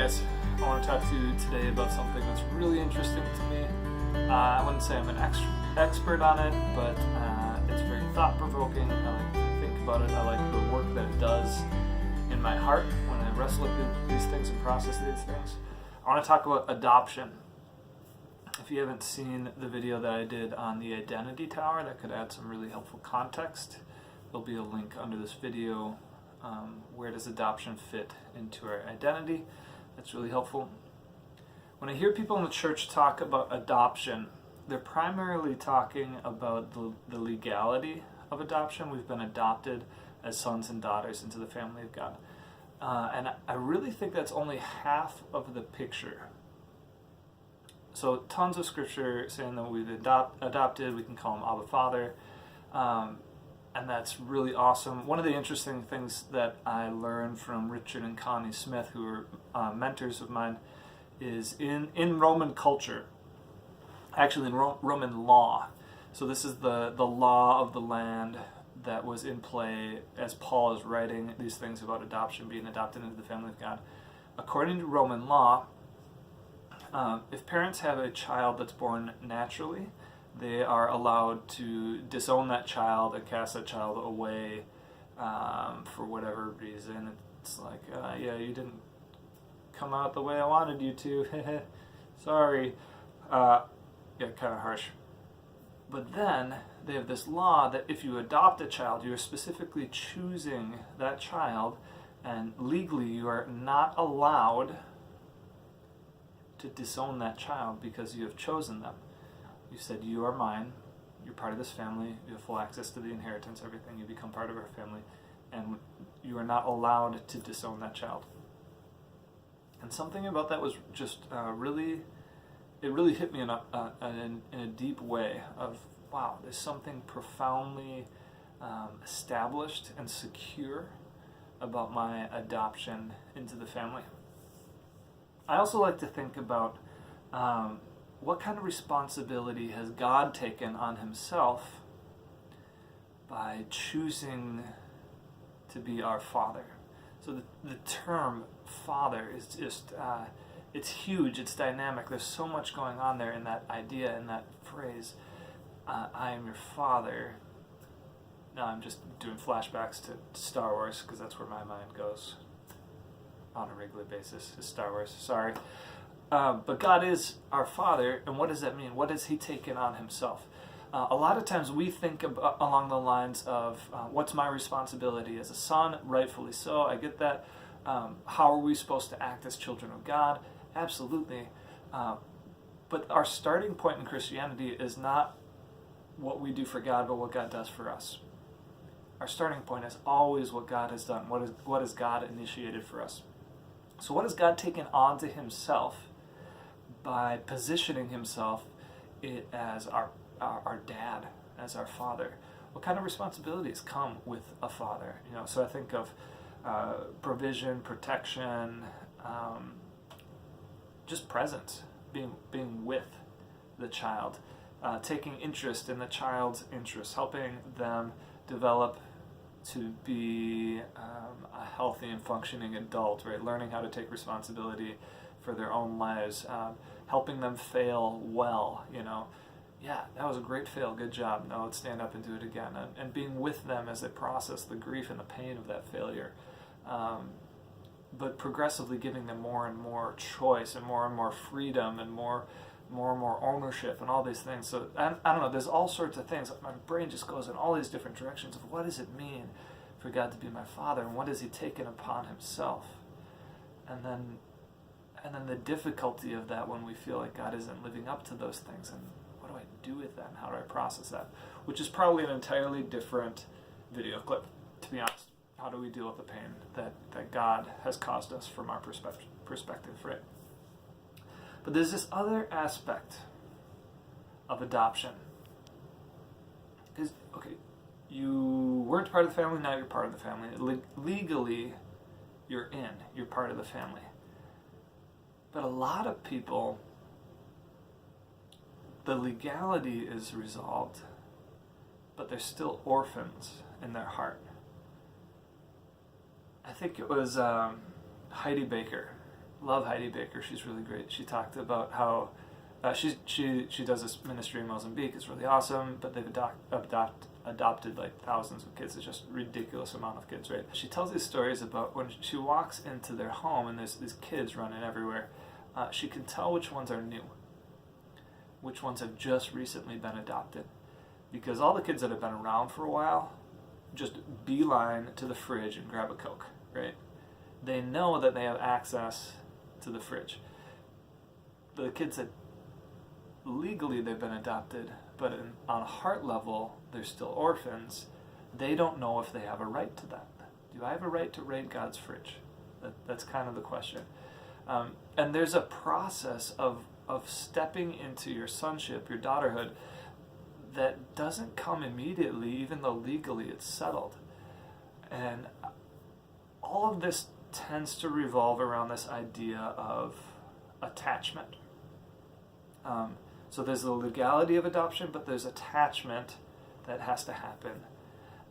guys, I want to talk to you today about something that's really interesting to me. I wouldn't say I'm an expert on it, but it's very thought-provoking. I like to think about it. I like the work that it does in my heart when I wrestle with these things and process these things. I want to talk about adoption. If you haven't seen the video that I did on the Identity Tower, that could add some really helpful context. There'll be a link under this video. Where does adoption fit into our identity? That's really helpful. When I hear people in the church talk about adoption, they're primarily talking about the legality of adoption. We've been adopted as sons and daughters into the family of God. And I really think that's only half of the picture. So tons of scripture saying that we've adopted, we can call him Abba Father. And that's really awesome. One of the interesting things that I learned from Richard and Connie Smith, who are mentors of mine, is in Roman culture, actually in Roman law. So this is the law of the land that was in play as Paul is writing these things about adoption, being adopted into the family of God. According to Roman law, if parents have a child that's born naturally, they are allowed to disown that child and cast that child away for whatever reason. It's like, yeah, you didn't come out the way I wanted you to. Sorry. Yeah, kind of harsh. But then they have this law that if you adopt a child, you are specifically choosing that child, and legally you are not allowed to disown that child because you have chosen them. You said, you are mine, you're part of this family, you have full access to the inheritance, everything, you become part of our family, and you are not allowed to disown that child. And something about that was just it really hit me in a deep way of, wow, there's something profoundly established and secure about my adoption into the family. I also like to think about what kind of responsibility has God taken on himself by choosing to be our Father? So the term Father is just, it's huge, it's dynamic. There's so much going on there in that idea, in that phrase, I am your Father. Now I'm just doing flashbacks to Star Wars because that's where my mind goes on a regular basis, is Star Wars, sorry. But God is our Father, and what does that mean? What has he taken on himself? A lot of times we think along the lines of, what's my responsibility as a son? Rightfully so, I get that. How are we supposed to act as children of God? Absolutely. But our starting point in Christianity is not what we do for God, but what God does for us. Our starting point is always what God has done. What has God initiated for us? So what has God taken on to himself by positioning himself as our dad, as our father? What kind of responsibilities come with a father? So I think of provision, protection, just presence, being with the child, taking interest in the child's interests, helping them develop to be a healthy and functioning adult, right? Learning how to take responsibility for their own lives, helping them fail well, yeah, that was a great fail, good job, now let's stand up and do it again, and being with them as they process the grief and the pain of that failure, but progressively giving them more and more choice and more freedom and more ownership and all these things. So I don't know, there's all sorts of things. My brain just goes in all these different directions of what does it mean for God to be my Father, and what has he taken upon himself, and then the difficulty of that when we feel like God isn't living up to those things, and what do I do with that, and how do I process that, which is probably an entirely different video clip, to be honest. How do we deal with the pain that God has caused us from our perspective, right? But there's this other aspect of adoption. Because, okay, you weren't part of the family, now you're part of the family. Legally, you're part of the family. But a lot of people, the legality is resolved, but they're still orphans in their heart. I think it was Heidi Baker love Heidi Baker. She's really great. She talked about how she does this ministry in Mozambique. It's really awesome, but they've adopted like thousands of kids. It's just a ridiculous amount of kids, right? She tells these stories about when she walks into their home and there's these kids running everywhere. She can tell which ones are new, which ones have just recently been adopted, because all the kids that have been around for a while just beeline to the fridge and grab a Coke, right? They know that they have access to the fridge. The kids that legally they've been adopted, but on a heart level they're still orphans, they don't know if they have a right to that. Do I have a right to raid God's fridge? That's kind of the question. And there's a process of stepping into your sonship, your daughterhood, that doesn't come immediately, even though legally it's settled. And all of this tends to revolve around this idea of attachment. So there's the legality of adoption, but there's attachment that has to happen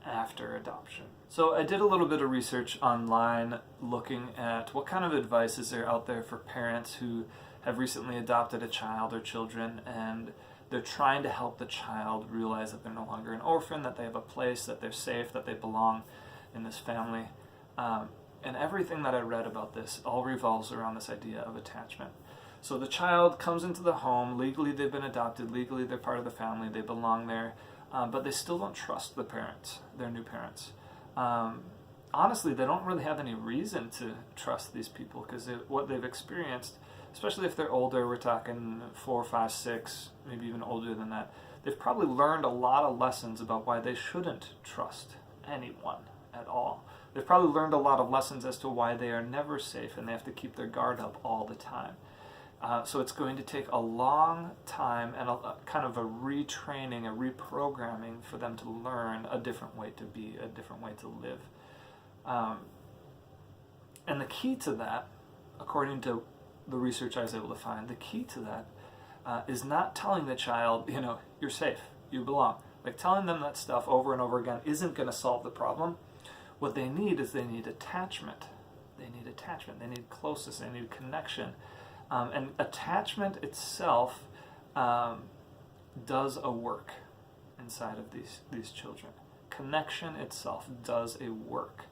after adoption. So I did a little bit of research online looking at what kind of advice is there out there for parents who have recently adopted a child or children, and they're trying to help the child realize that they're no longer an orphan, that they have a place, that they're safe, that they belong in this family. And everything that I read about this all revolves around this idea of attachment. So the child comes into the home, legally they've been adopted, legally they're part of the family, they belong there, but they still don't trust the parents, their new parents. Honestly, they don't really have any reason to trust these people, because what they've experienced, especially if they're older, we're talking 4, 5, 6, maybe even older than that, they've probably learned a lot of lessons about why they shouldn't trust anyone at all. They've probably learned a lot of lessons as to why they are never safe and they have to keep their guard up all the time. So it's going to take a long time and a kind of a retraining, a reprogramming for them to learn a different way to be, a different way to live. And the key to that, according to the research I was able to find, the key to that is not telling the child, you're safe, you belong. Like telling them that stuff over and over again isn't going to solve the problem. What they need is they need attachment. They need closeness, they need connection. And attachment itself does a work inside of these children. Connection itself does a work.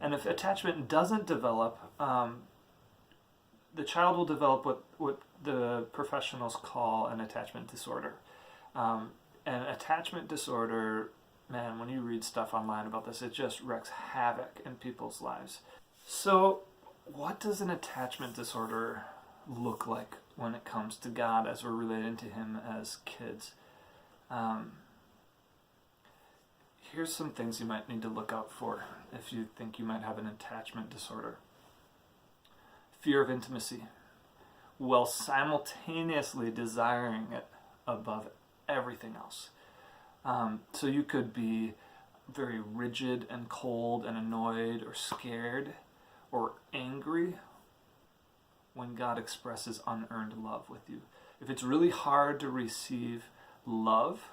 And if attachment doesn't develop, the child will develop what the professionals call an attachment disorder. And attachment disorder, man, when you read stuff online about this, it just wreaks havoc in people's lives. So what does an attachment disorder look like when it comes to God as we're relating to Him as kids? Here's some things you might need to look out for if you think you might have an attachment disorder. Fear of intimacy, while simultaneously desiring it above everything else. So you could be very rigid and cold and annoyed or scared or angry when God expresses unearned love with you. If it's really hard to receive love,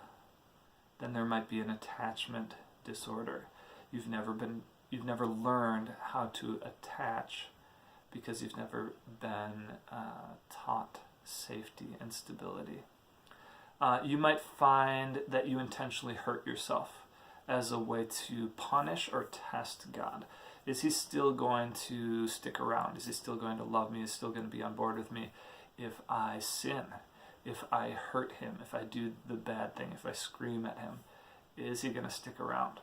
then there might be an attachment disorder. You've never learned how to attach because you've never been taught safety and stability. You might find that you intentionally hurt yourself as a way to punish or test God. Is He still going to stick around? Is He still going to love me? Is He still going to be on board with me if I sin? If I hurt Him? If I do the bad thing? If I scream at Him? Is He going to stick around?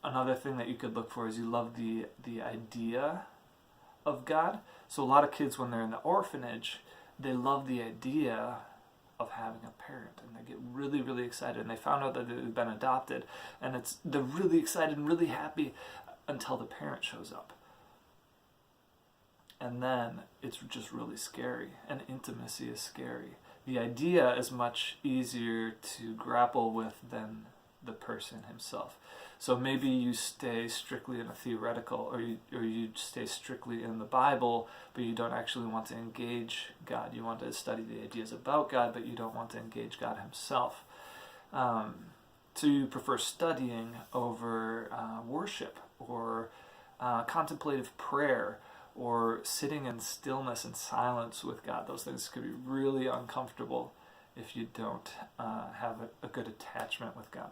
Another thing that you could look for is you love the idea of God. So a lot of kids, when they're in the orphanage, they love the idea of having a parent, and they get really, really excited, and they found out that they've been adopted, and they're really excited and really happy until the parent shows up. And then it's just really scary, and intimacy is scary. The idea is much easier to grapple with than the person himself. So maybe you stay strictly in a theoretical, or you stay strictly in the Bible, but you don't actually want to engage God. You want to study the ideas about God, but you don't want to engage God Himself. So you prefer studying over worship, or contemplative prayer, or sitting in stillness and silence with God. Those things could be really uncomfortable if you don't have a good attachment with God.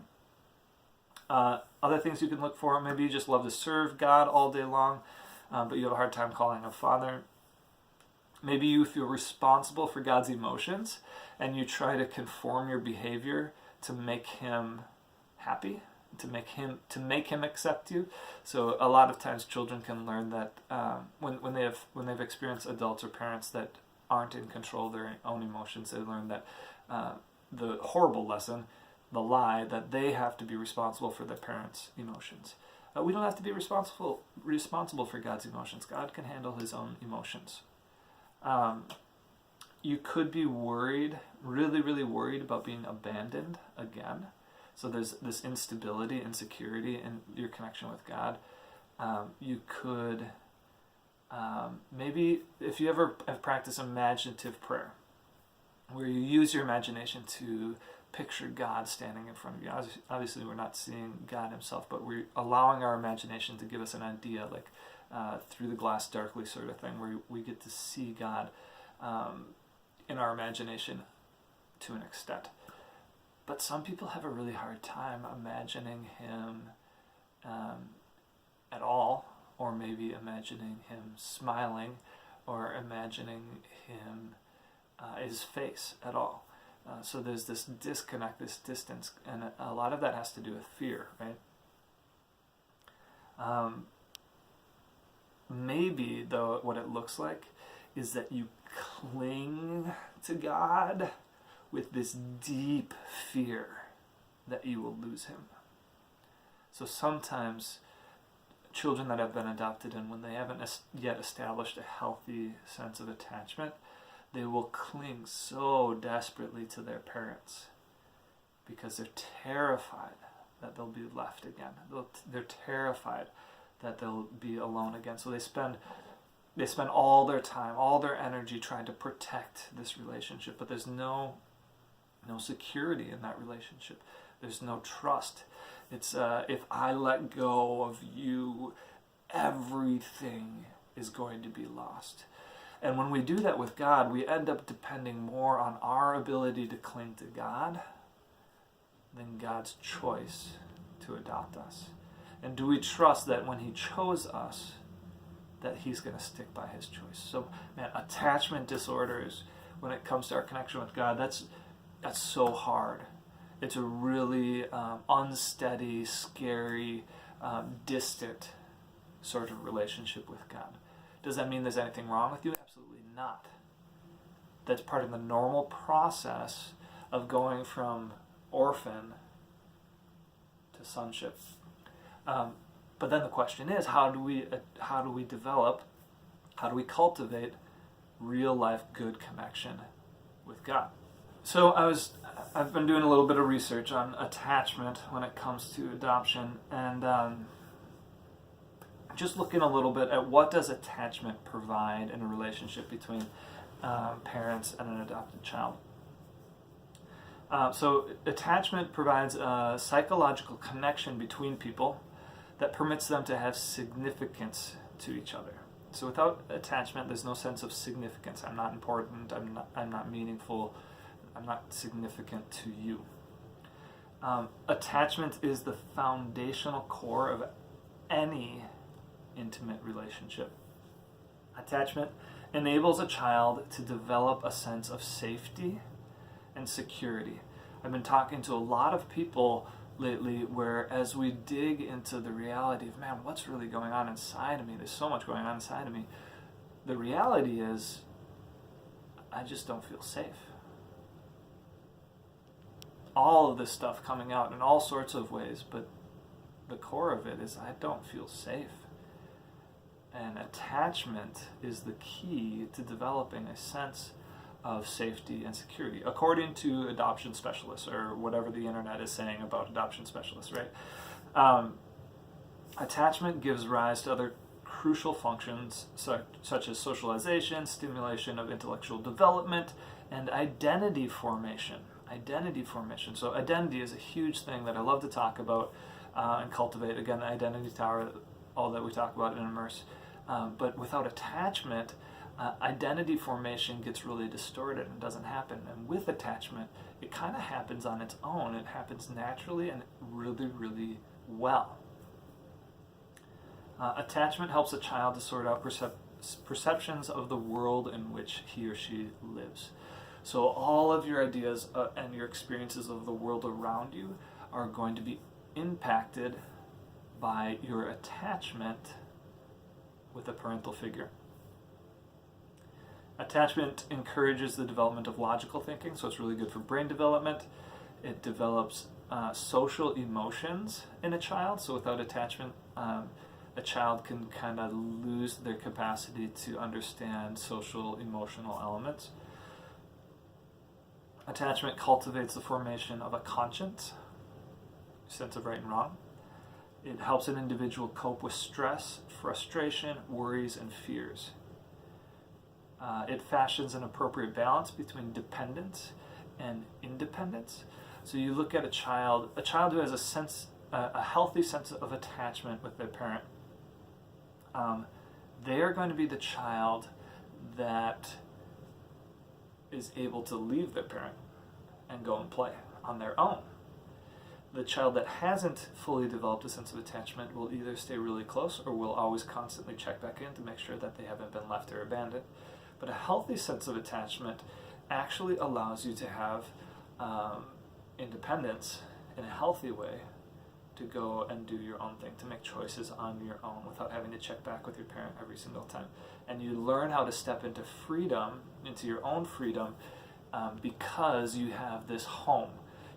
Other things you can look for, maybe you just love to serve God all day long, but you have a hard time calling him Father. Maybe you feel responsible for God's emotions, and you try to conform your behavior to make him happy, to make him accept you. So a lot of times children can learn that when they've experienced adults or parents that aren't in control of their own emotions, they learn that the horrible lesson, the lie, that they have to be responsible for their parents' emotions. We don't have to be responsible for God's emotions. God can handle his own emotions. You could be worried, really, really worried about being abandoned again. So there's this instability, insecurity in your connection with God. You could, maybe if you ever have practiced imaginative prayer, where you use your imagination to picture God standing in front of you. Obviously, we're not seeing God himself, but we're allowing our imagination to give us an idea, like through the glass darkly sort of thing, where we get to see God in our imagination to an extent. But some people have a really hard time imagining him at all, or maybe imagining him smiling, or imagining him his face at all. So there's this disconnect, this distance, and a lot of that has to do with fear, right? Maybe, though, what it looks like is that you cling to God with this deep fear that you will lose him. So sometimes children that have been adopted, and when they haven't yet established a healthy sense of attachment, they will cling so desperately to their parents because they're terrified that they'll be left again. They're terrified that they'll be alone again. So they spend all their time, all their energy trying to protect this relationship, but there's no security in that relationship. There's no trust. It's if I let go of you, everything is going to be lost. And when we do that with God, we end up depending more on our ability to cling to God than God's choice to adopt us. And do we trust that when he chose us, that he's going to stick by his choice? So, man, attachment disorders, when it comes to our connection with God, that's so hard. It's a really unsteady, scary, distant sort of relationship with God. Does that mean there's anything wrong with you? Absolutely not. That's part of the normal process of going from orphan to sonship. But then the question is, how do we cultivate real life good connection with God? So I've been doing a little bit of research on attachment when it comes to adoption, and just looking a little bit at what does attachment provide in a relationship between parents and an adopted child. So attachment provides a psychological connection between people that permits them to have significance to each other. So without attachment, there's no sense of significance. I'm not important. I'm not meaningful. I'm not significant to you. Attachment is the foundational core of any intimate relationship. Attachment enables a child to develop a sense of safety and security. I've been talking to a lot of people lately where, as we dig into the reality of, man, what's really going on inside of me? There's so much going on inside of me. The reality is, I just don't feel safe. All of this stuff coming out in all sorts of ways, but the core of it is I don't feel safe. And attachment is the key to developing a sense of safety and security, according to adoption specialists, or whatever the internet is saying about adoption specialists, right? Attachment gives rise to other crucial functions such as socialization, stimulation of intellectual development, and identity formation. So identity is a huge thing that I love to talk about and cultivate. Again, the Identity Tower, all that we talk about in Immerse. But without attachment, identity formation gets really distorted and doesn't happen. And with attachment, it kind of happens on its own. It happens naturally and really, really well. Attachment helps a child to sort out perceptions of the world in which he or she lives. So all of your ideas and your experiences of the world around you are going to be impacted by your attachment with a parental figure. Attachment encourages the development of logical thinking, so it's really good for brain development. It develops social emotions in a child, so without attachment, a child can kind of lose their capacity to understand social emotional elements. Attachment cultivates the formation of a conscience, sense of right and wrong. It helps an individual cope with stress, frustration, worries, and fears. It fashions an appropriate balance between dependence and independence. So you look at a child who has a healthy sense of attachment with their parent. They are going to be the child that is able to leave their parent and go and play on their own. The child that hasn't fully developed a sense of attachment will either stay really close or will always constantly check back in to make sure that they haven't been left or abandoned. But a healthy sense of attachment actually allows you to have independence in a healthy way to go and do your own thing, to make choices on your own without having to check back with your parent every single time. And you learn how to step into freedom, into your own freedom, because you have this home,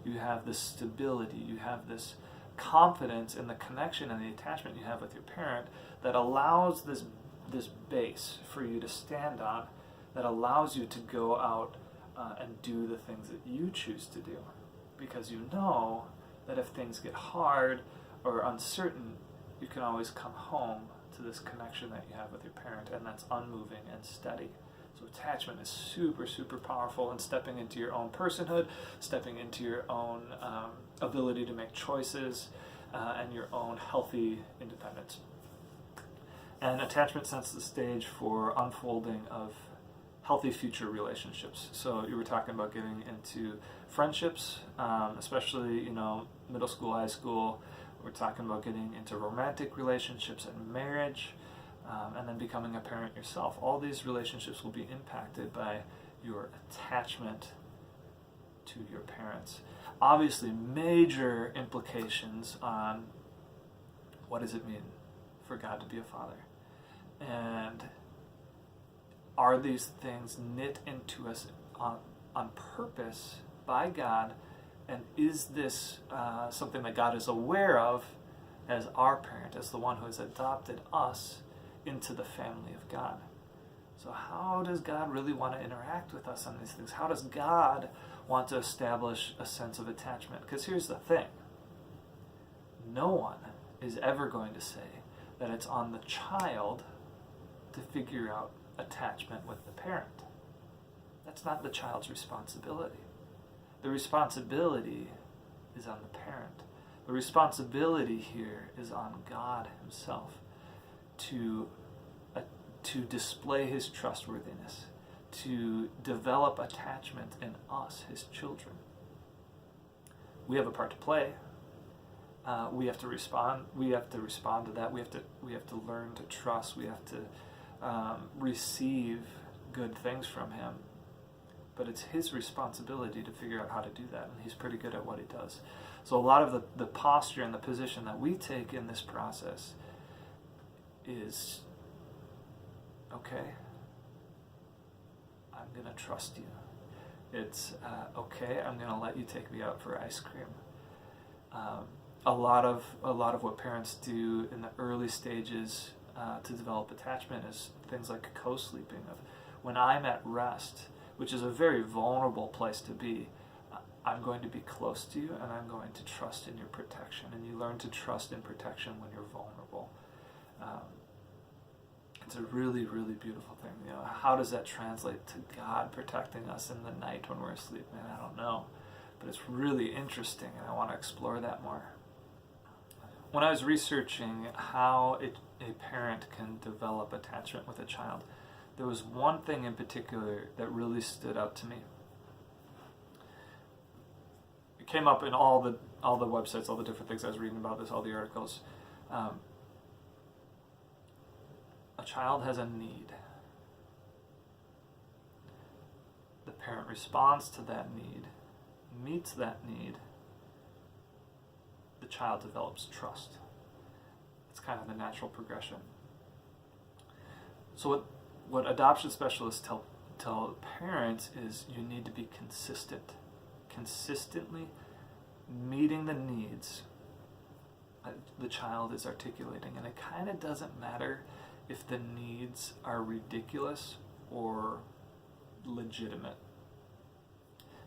you have this stability, you have this confidence in the connection and the attachment you have with your parent that allows this base for you to stand on, that allows you to go out and do the things that you choose to do, because you know that if things get hard or uncertain, you can always come home to this connection that you have with your parent, and that's unmoving and steady. So attachment is super, super powerful in stepping into your own personhood, stepping into your own ability to make choices, and your own healthy independence. And attachment sets the stage for unfolding of healthy future relationships. So you were talking about getting into friendships, especially middle school, high school. We're talking about getting into romantic relationships and marriage, and then becoming a parent yourself. All these relationships will be impacted by your attachment to your parents. Obviously, major implications on what does it mean for God to be a father, and are these things knit into us on purpose by God, and is this something that God is aware of as our parent, as the one who has adopted us into the family of God? So how does God really want to interact with us on these things? How does God want to establish a sense of attachment? Because here's the thing. No one is ever going to say that it's on the child to figure out attachment with the parent. That's not the child's responsibility. The responsibility is on the parent. The responsibility here is on God himself to display his trustworthiness, to develop attachment in us, his children. We have a part to play. We have to respond. We have to respond to that. We have to learn to trust. We have to receive good things from him. But it's his responsibility to figure out how to do that, and he's pretty good at what he does. So a lot of the posture and the position that we take in this process is, okay, I'm going to trust you. It's, okay, I'm going to let you take me out for ice cream. A lot of what parents do in the early stages to develop attachment is things like co-sleeping. Of when I'm at rest, which is a very vulnerable place to be, I'm going to be close to you, and I'm going to trust in your protection. And you learn to trust in protection when you're vulnerable. It's a really, really beautiful thing. How does that translate to God protecting us in the night when we're asleep? Man, I don't know. But it's really interesting, and I want to explore that more. when I was researching how a parent can develop attachment with a child, there was one thing in particular that really stood out to me. It came up in all the websites, all the different things I was reading about this, all the articles. A child has a need. The parent responds to that need, meets that need. The child develops trust. It's kind of the natural progression. So what adoption specialists tell parents is you need to be consistently meeting the needs the child is articulating. And it kind of doesn't matter if the needs are ridiculous or legitimate.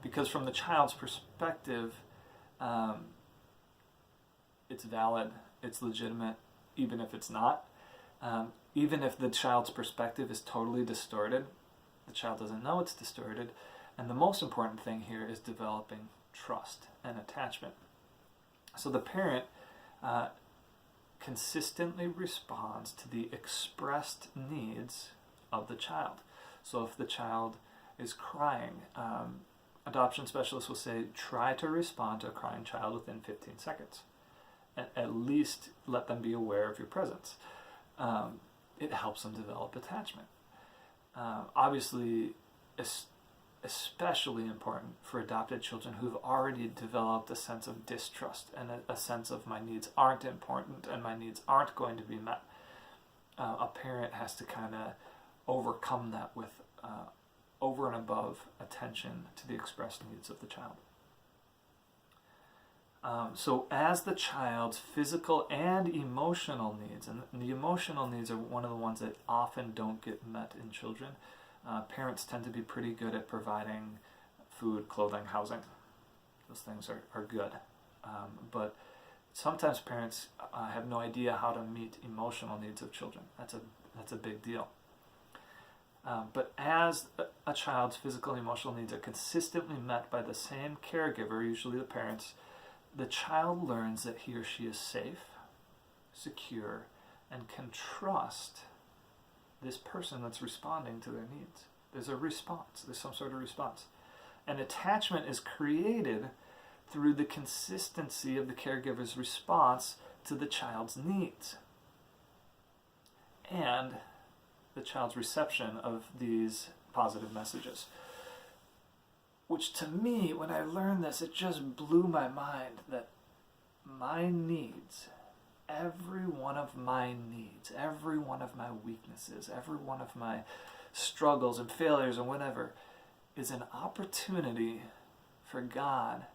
Because from the child's perspective, it's valid, it's legitimate, even if it's not. Even if the child's perspective is totally distorted, the child doesn't know it's distorted. And the most important thing here is developing trust and attachment. So the parent consistently responds to the expressed needs of the child. So if the child is crying, adoption specialists will say, try to respond to a crying child within 15 seconds. At least let them be aware of your presence. It helps them develop attachment. Obviously, especially important for adopted children who've already developed a sense of distrust and a sense of my needs aren't important and my needs aren't going to be met. A parent has to kind of overcome that with over and above attention to the expressed needs of the child. So as the child's physical and emotional needs, and the emotional needs are one of the ones that often don't get met in children, parents tend to be pretty good at providing food, clothing, housing. Those things are good. But sometimes parents have no idea how to meet emotional needs of children. That's a big deal. But as a child's physical and emotional needs are consistently met by the same caregiver, usually the parents, the child learns that he or she is safe, secure, and can trust this person that's responding to their needs. There's a response. There's some sort of response. And attachment is created through the consistency of the caregiver's response to the child's needs and the child's reception of these positive messages. Which to me, when I learned this, it just blew my mind that my needs, every one of my needs, every one of my weaknesses, every one of my struggles and failures and whatever, is an opportunity for God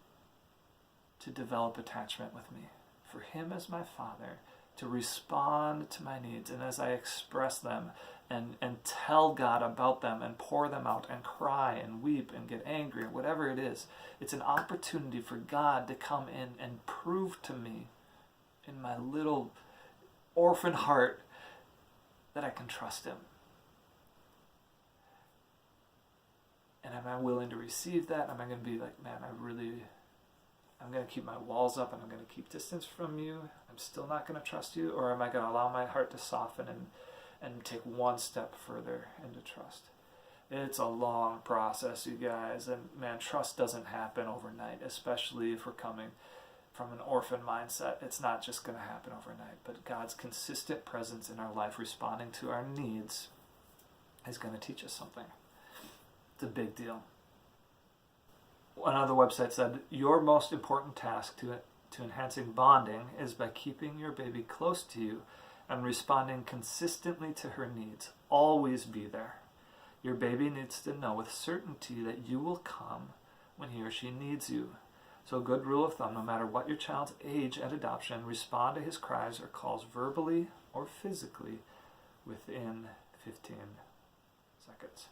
to develop attachment with me, for Him as my Father to respond to my needs, and as I express them and tell God about them and pour them out and cry and weep and get angry and whatever it is, it's an opportunity for God to come in and prove to me in my little orphan heart that I can trust Him. And am I willing to receive that? Am I going to be like, man, I'm going to keep my walls up and I'm going to keep distance from you? I'm still not going to trust you? Or am I going to allow my heart to soften and take one step further into trust? It's a long process, you guys. And man, trust doesn't happen overnight, especially if we're coming from an orphan mindset. It's not just going to happen overnight. But God's consistent presence in our life, responding to our needs, is going to teach us something. It's a big deal. Another website said, your most important task to enhancing bonding is by keeping your baby close to you and responding consistently to her needs. Always be there. Your baby needs to know with certainty that you will come when he or she needs you. So a good rule of thumb, no matter what your child's age at adoption, respond to his cries or calls verbally or physically within 15 seconds.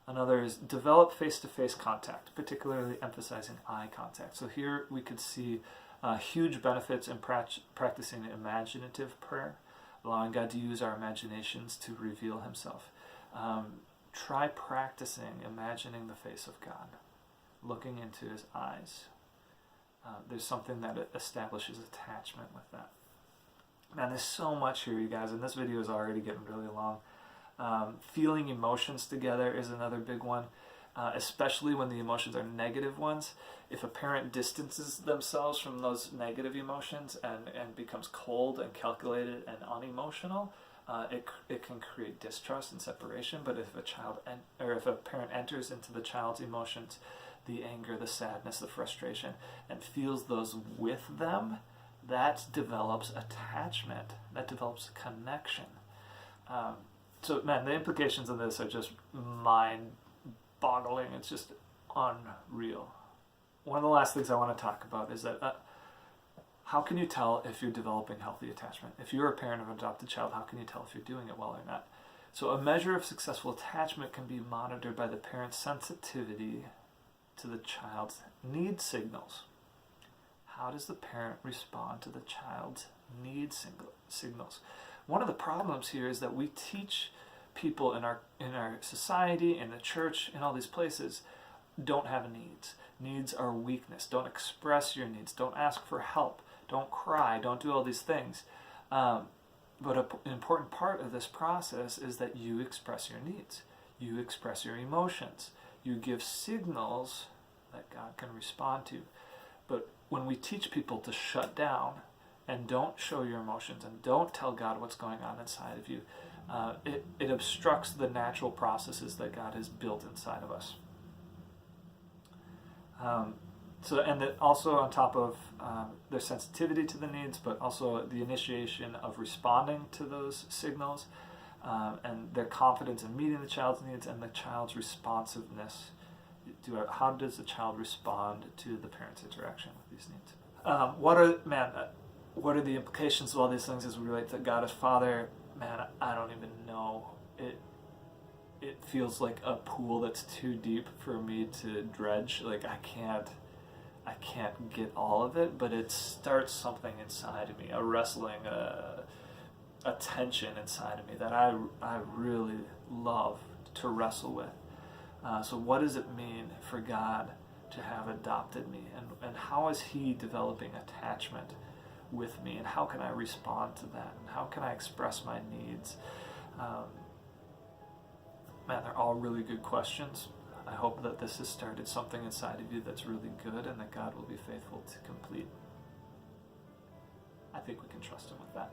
Another is develop face-to-face contact, particularly emphasizing eye contact. So here we could see huge benefits in practicing imaginative prayer, allowing God to use our imaginations to reveal Himself. Try practicing imagining the face of God, looking into His eyes, There's something that establishes attachment with that. Man, there's so much here, you guys, and this video is already getting really long. Feeling emotions together is another big one, especially when the emotions are negative ones. If a parent distances themselves from those negative emotions and becomes cold and calculated and unemotional, it can create distrust and separation. But if if a parent enters into the child's emotions, the anger, the sadness, the frustration, and feels those with them, that develops attachment. That develops connection. So, man, the implications of this are just mind-boggling. It's just unreal. One of the last things I want to talk about is that how can you tell if you're developing healthy attachment? If you're a parent of an adopted child, how can you tell if you're doing it well or not? So a measure of successful attachment can be monitored by the parent's sensitivity to the child's need signals. How does the parent respond to the child's need signals? One of the problems here is that we teach people in our society, in the church, in all these places, don't have needs. Needs are weakness. Don't express your needs. Don't ask for help. Don't cry. Don't do all these things. But an important part of this process is that you express your needs. You express your emotions. You give signals that God can respond to. But when we teach people to shut down and don't show your emotions and don't tell God what's going on inside of you, it obstructs the natural processes that God has built inside of us. Also on top of their sensitivity to the needs, but also the initiation of responding to those signals, and their confidence in meeting the child's needs and the child's responsiveness. How does the child respond to the parent's interaction with these needs? What are the implications of all these things as we relate to God as Father? Man, I don't even know. It feels like a pool that's too deep for me to dredge. Like I can't get all of it, but it starts something inside of me, a wrestling, a tension inside of me that I really love to wrestle with. So what does it mean for God to have adopted me, and how is He developing attachment with me, and how can I respond to that, and how can I express my needs? Man, they're all really good questions. I hope that this has started something inside of you that's really good and that God will be faithful to complete. I think we can trust Him with that.